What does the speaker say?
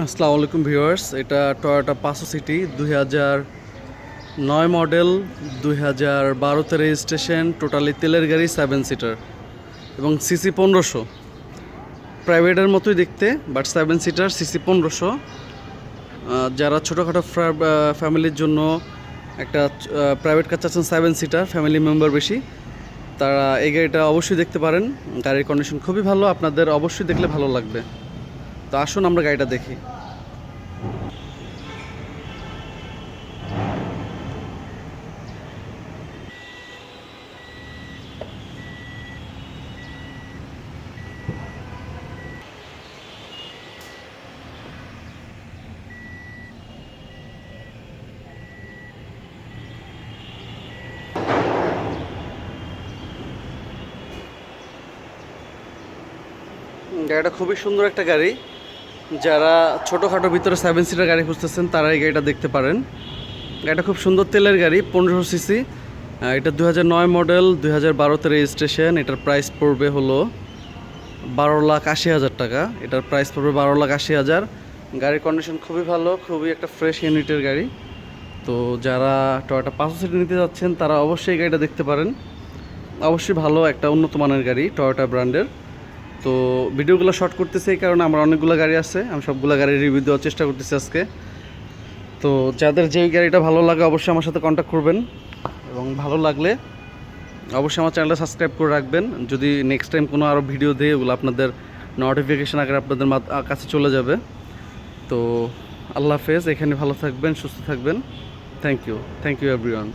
আসসালামু আলাইকুম ভিউয়ার্স, এটা টয়োটা পাসো সিটি 2009 মডেল, 2012তে রেজিস্ট্রেশন, টোটালি তেলের গাড়ি, 7 সিটার এবং সিসি 1500। প্রাইভেটের মতোই দেখতে, বাট 7 সিটার, সিসি 1500। যারা ছোটোখাটো ফ্যামিলির জন্য একটা প্রাইভেট কার চাচ্ছেন 7 সিটার, ফ্যামিলি মেম্বার বেশি, তারা এই গাড়িটা অবশ্যই দেখতে পারেন। গাড়ির কন্ডিশন খুবই ভালো, আপনাদের অবশ্যই দেখলে ভালো লাগবে। তো আসুন আমরা গাড়িটা দেখি। গাড়িটা খুবই সুন্দর একটা গাড়ি। যারা ছোটোখাটো ভিতরে 7 সিটার গাড়ি খুঁজতেছেন তারা এই গাড়িটা দেখতে পারেন। গাড়িটা খুব সুন্দর তেলের গাড়ি, 1500 সিসি। এটা 2009 মডেল, 2012তে রেজিস্ট্রেশন। এটার প্রাইস পড়বে হলো 12,80,000 টাকা। এটার প্রাইস পড়বে 12,80,000। গাড়ির কন্ডিশন খুবই ভালো, খুবই একটা ফ্রেশ ইউনিটের গাড়ি। তো যারা টয়োটা পাঁচশো সিটি নিতে যাচ্ছেন তারা অবশ্যই এই গাড়িটা দেখতে পারেন। অবশ্যই ভালো একটা উন্নত মানের গাড়ি, টয়োটা ব্র্যান্ডের। তো ভিডিওগুলো শর্ট করতেছি এই কারণে আমার অনেকগুলো গাড়ি আছে, আমি সবগুলো গাড়ির রিভিউ দেওয়ার চেষ্টা করতেছি আজকে। তো যাদের যেই গাড়িটা ভালো লাগে অবশ্যই আমার সাথে কন্ট্যাক্ট করবেন, এবং ভালো লাগলে অবশ্যই আমার চ্যানেলটা সাবস্ক্রাইব করে রাখবেন। যদি নেক্সট টাইম কোনো আরও ভিডিও দিই, ওগুলো আপনাদের নোটিফিকেশান আগে আপনাদের কাছে চলে যাবে। তো আল্লাহ হাফেজ, এখানে ভালো থাকবেন, সুস্থ থাকবেন। Thank you everyone.